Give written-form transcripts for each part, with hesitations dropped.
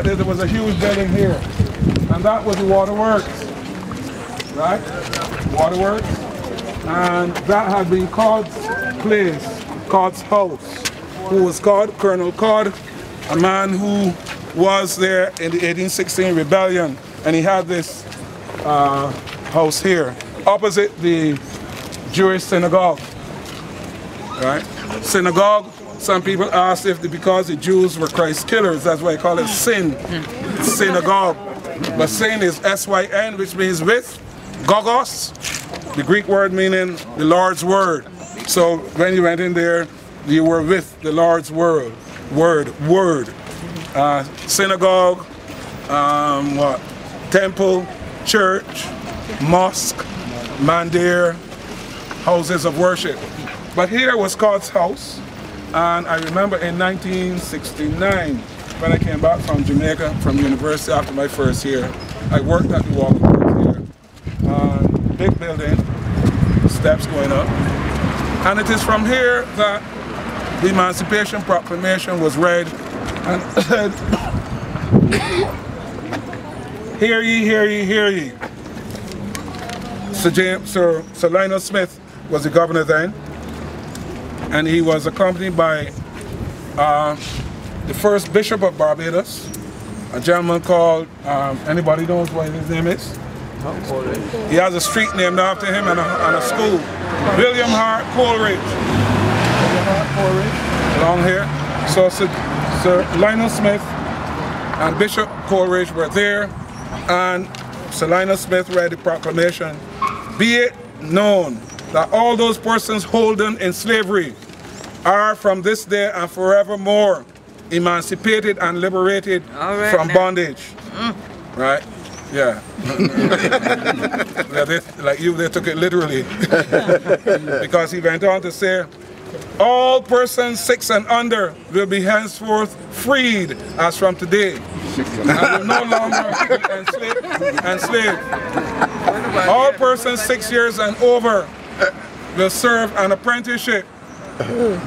that there was a huge building here, and that was the waterworks, right? Waterworks, and that had been Cod's place, Cod's house, who was Cod, Colonel Cod, a man who was there in the 1816 rebellion, and he had this house here, opposite the Jewish synagogue, right? Synagogue, some people asked if because the Jews were Christ killers, that's why they call it sin, synagogue. But sin is S-Y-N, which means with, gogos, the Greek word meaning the Lord's word. So when you went in there, you were with the Lord's word. Synagogue, what? Temple, church, mosque, mandir, houses of worship. But here was God's house, and I remember in 1969, when I came back from Jamaica, from university after my first year, I worked at the Walker here. Big building, steps going up. And it is from here that the Emancipation Proclamation was read and said, "Hear ye, hear ye, hear ye." Sir Lionel Smith was the governor then, and he was accompanied by the first bishop of Barbados, a gentleman called, anybody knows what his name is? He has a street named after him and a school. William Hart Coleridge. William Hart Coleridge, along here. So Sir Lionel Smith and Bishop Coleridge were there, and Sir Lionel Smith read the proclamation. "Be it known that all those persons holden in slavery are from this day and forevermore emancipated and liberated from bondage." Right? Yeah. Like you, they took it literally. Because he went on to say, "All persons 6 and under will be henceforth freed as from today, and will no longer be enslaved. All persons 6 years and over will serve an apprenticeship.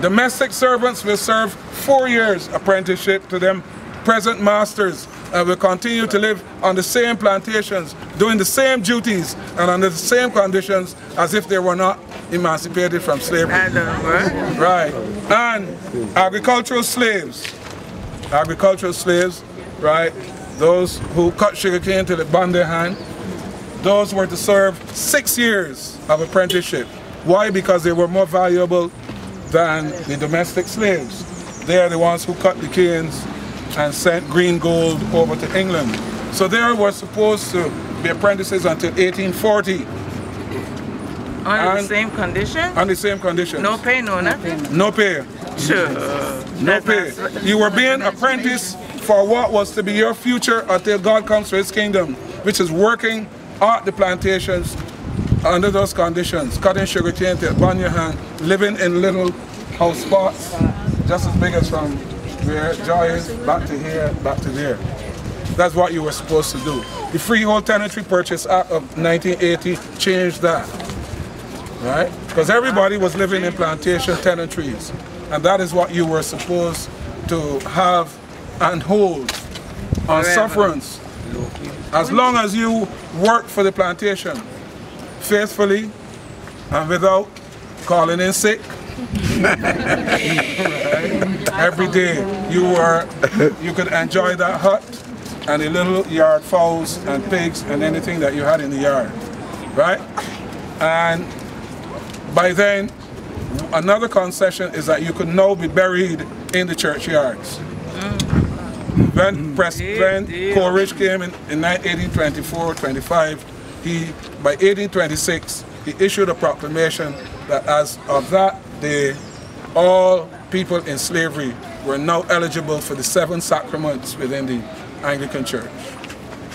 Domestic servants will serve 4 years apprenticeship to them present masters, and will continue to live on the same plantations, doing the same duties and under the same conditions as if they were not emancipated from slavery." Right. And agricultural slaves, right, those who cut sugarcane till it burned their hand, those were to serve 6 years of apprenticeship. Why? Because they were more valuable than the domestic slaves. They are the ones who cut the canes and sent green gold over to England. So they were supposed to be apprentices until 1840. On the same condition? On the same conditions. No pay, no nothing? No pay. Sure. No pay. You were being apprenticed for what was to be your future until God comes to his kingdom, which is working at the plantations under those conditions, cutting sugarcane till it burn your hand, living in little house spots, just as big as from where Joy is, back to here, back to there. That's what you were supposed to do. The Freehold Tenantry Purchase Act of 1980 changed that, right? Because everybody was living in plantation tenantries, and that is what you were supposed to have and hold on sufferance, as long as you worked for the plantation faithfully and without calling in sick. Every day you could enjoy that hut and the little yard fowls and pigs and anything that you had in the yard, right? And by then, another concession is that you could now be buried in the churchyards. When Coleridge came in 1824-25, by 1826 he issued a proclamation that as of that day, all people in slavery were now eligible for the 7 sacraments within the Anglican Church,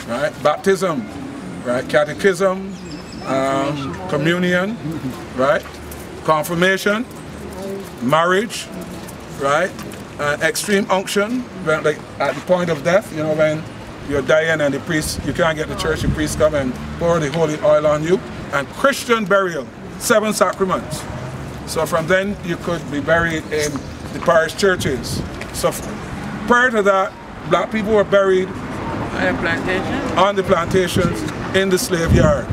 right? Baptism, right? Catechism, communion, right? Confirmation, marriage, right? Extreme unction, when, like at the point of death, you know, when you're dying and the priest, you can't get the church, the priest come and pour the holy oil on you. And Christian burial, 7 sacraments. So from then you could be buried in the parish churches. So prior to that, black people were buried on the plantations in the slave yard,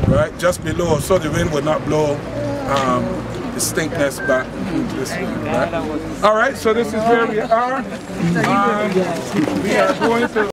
right, just below, so the wind would not blow the stinkness back this way, right? All right, so this is where we are. We are going to